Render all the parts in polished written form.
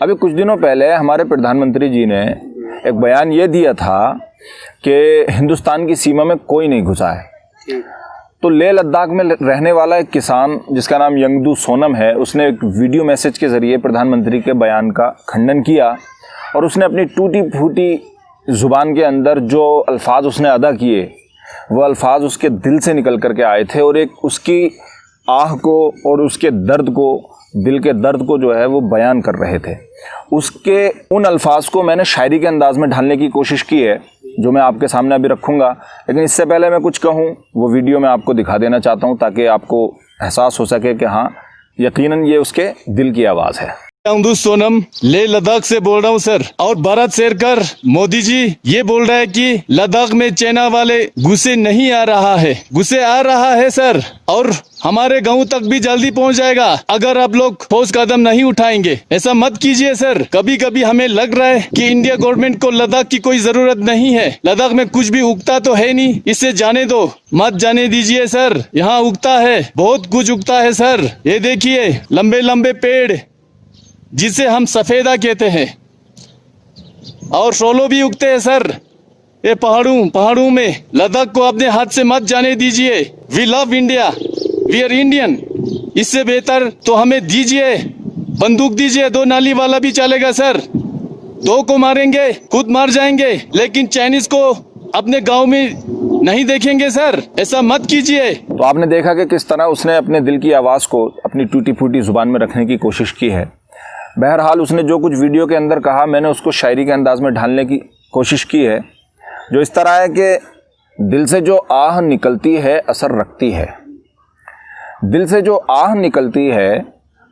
अभी कुछ दिनों पहले हमारे प्रधानमंत्री जी ने एक बयान ये दिया था कि हिंदुस्तान की सीमा में कोई नहीं घुसा है। तो लेह लद्दाख में रहने वाला एक किसान जिसका नाम यंगदू सोनम है, उसने एक वीडियो मैसेज के ज़रिए प्रधानमंत्री के बयान का खंडन किया और उसने अपनी टूटी फूटी ज़ुबान के अंदर जो अल्फाज उसने अदा किए वो अल्फाज उसके दिल से निकल कर के आए थे और एक उसकी आह को और उसके दर्द को, दिल के दर्द को जो है वो बयान कर रहे थे। उसके उन अल्फाज को मैंने शायरी के अंदाज में ढालने की कोशिश की है जो मैं आपके सामने अभी रखूँगा, लेकिन इससे पहले मैं कुछ कहूँ वो वीडियो मैं आपको दिखा देना चाहता हूँ ताकि आपको एहसास हो सके कि हाँ यकीनन ये उसके दिल की आवाज़ है। यंगदू सोनम लेह लद्दाख से बोल रहा हूँ सर। और भारत सरकार मोदी जी ये बोल रहा है कि लद्दाख में चाइना वाले घुसे नहीं आ रहा है, घुसे आ रहा है सर, और हमारे गांव तक भी जल्दी पहुंच जाएगा अगर आप लोग ठोस कदम नहीं उठाएंगे। ऐसा मत कीजिए सर। कभी कभी हमें लग रहा है कि इंडिया गवर्नमेंट को लद्दाख की कोई जरूरत नहीं है। लद्दाख में कुछ भी उगता तो है नहीं, इसे जाने दो, मत जाने दीजिए सर। यहाँ उगता है, बहुत कुछ उगता है सर। ये देखिए लंबे लंबे पेड़ जिसे हम सफेदा कहते हैं, और शोलो भी उगते हैं सर। ये पहाड़ों में लद्दाख को अपने हाथ से मत जाने दीजिए। We love India, we are Indian. इससे बेहतर तो हमें दीजिए, बंदूक दीजिए, 2 नाली वाला भी चलेगा सर। 2 को मारेंगे, खुद मार जाएंगे, लेकिन चाइनीज को अपने गांव में नहीं देखेंगे सर। ऐसा मत कीजिए। तो आपने देखा कि किस तरह उसने अपने दिल की आवाज़ को अपनी टूटी फूटी ज़ुबान में रखने की कोशिश की है। बहरहाल उसने जो कुछ वीडियो के अंदर कहा मैंने उसको शायरी के अंदाज में ढालने की कोशिश की है, जो इस तरह है कि दिल से जो आह निकलती है असर रखती है। दिल से जो आह निकलती है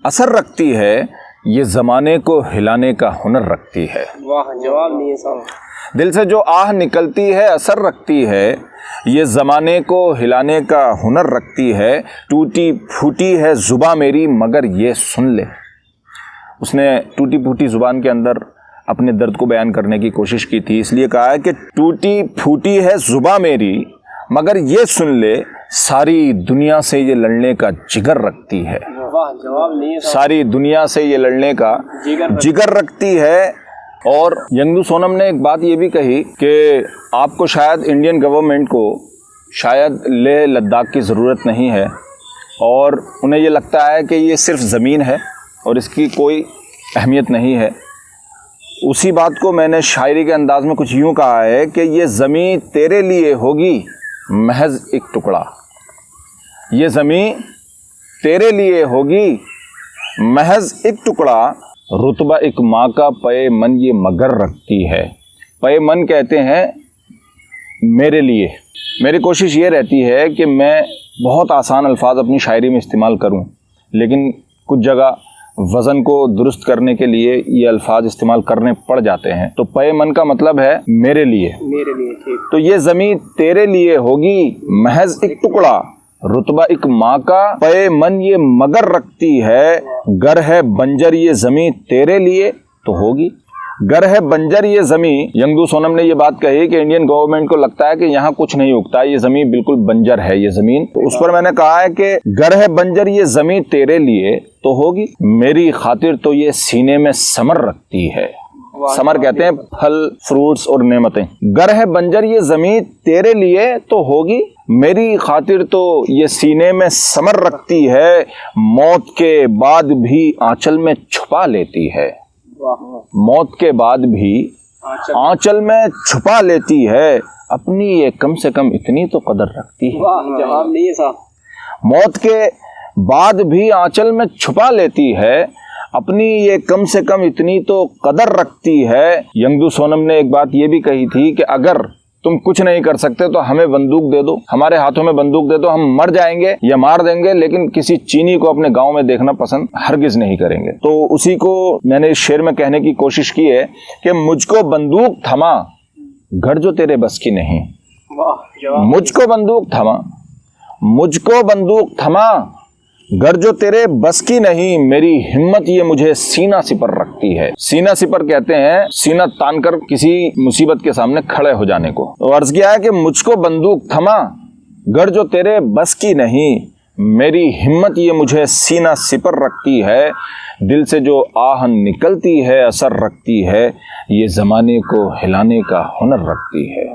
असर रखती है, ये ज़माने को हिलाने का हुनर रखती है। वाह, जवाब नहीं है साहब। दिल से जो आह निकलती है असर रखती है, ये ज़माने को हिलाने का हुनर रखती है। टूटी फूटी है ज़ुबां मेरी मगर ये सुन ले। उसने टूटी फूटी ज़ुबान के अंदर अपने दर्द को बयान करने की कोशिश की थी, इसलिए कहा है कि टूटी फूटी है ज़ुबां मेरी मगर ये सुन ले, सारी दुनिया से ये लड़ने का जिगर रखती है। वाह, जवाब नहीं है साहब। सारी दुनिया से ये लड़ने का जिगर रखती है। और यंगदू सोनम ने एक बात ये भी कही कि आपको शायद इंडियन गवर्नमेंट को शायद लेह लद्दाख की ज़रूरत नहीं है और उन्हें ये लगता है कि ये सिर्फ ज़मीन है और इसकी कोई अहमियत नहीं है। उसी बात को मैंने शायरी के अंदाज में कुछ यूँ कहा है कि ये ज़मीन तेरे लिए होगी महज एक टुकड़ा, ये ज़मीन तेरे लिए होगी महज एक टुकड़ा, रुतबा एक माँ का पे मन ये मगर रखती है। पे मन कहते हैं मेरे लिए। मेरी कोशिश ये रहती है कि मैं बहुत आसान अल्फाज अपनी शायरी में इस्तेमाल करूं, लेकिन कुछ जगह वज़न को दुरुस्त करने के लिए ये अल्फाज इस्तेमाल करने पड़ जाते हैं। तो पे मन का मतलब है मेरे लिए। ठीक। तो ये ज़मीन तेरे लिए होगी महज एक टुकड़ा, रुतबा एक माँ का पे मन ये मगर रखती है, गर है बंजर ये ज़मीन तेरे लिए तो होगी। गर है बंजर ये ज़मीन, यंगदू सोनम ने ये बात कही कि इंडियन गवर्नमेंट को लगता है कि यहाँ कुछ नहीं उगता, ये ज़मीन बिल्कुल बंजर है ये ज़मीन। तो उस पर मैंने कहा है कि गर है बंजर ये ज़मीन तेरे लिए तो होगी, मेरी खातिर तो ये सीने में समर रखती है। समर कहते हैं फल, फ्रूट्स और नेमतें। गर है बंजर ये ज़मीन तेरे लिए तो होगी, मेरी खातिर तो ये सीने में समर रखती है, मौत के बाद भी आंचल में छुपा लेती है। मौत के बाद भी आंचल में छुपा लेती है, अपनी ये कम से कम इतनी तो कदर रखती है। वाह, जवाब नहीं है साहब। मौत के बाद भी आंचल में छुपा लेती है, अपनी ये कम से कम इतनी तो कदर रखती है। यंगदू सोनम ने एक बात ये भी कही थी कि अगर तुम कुछ नहीं कर सकते तो हमें बंदूक दे दो, हमारे हाथों में बंदूक दे दो, हम मर जाएंगे या मार देंगे, लेकिन किसी चीनी को अपने गांव में देखना पसंद हरगिज नहीं करेंगे। तो उसी को मैंने इस शेर में कहने की कोशिश की है कि मुझको बंदूक थमा घर जो तेरे बस की नहीं। मुझको बंदूक थमा, मुझको बंदूक थमा घर जो तेरे बस की नहीं, मेरी हिम्मत ये मुझे सीना सिपर रखती है। सीना सिपर कहते हैं सीना तानकर किसी मुसीबत के सामने खड़े हो जाने को। तो अर्ज किया है कि मुझको बंदूक थमा घर जो तेरे बस की नहीं, मेरी हिम्मत ये मुझे सीना सिपर रखती है, दिल से जो आहन निकलती है असर रखती है, ये ज़माने को हिलाने का हुनर रखती है।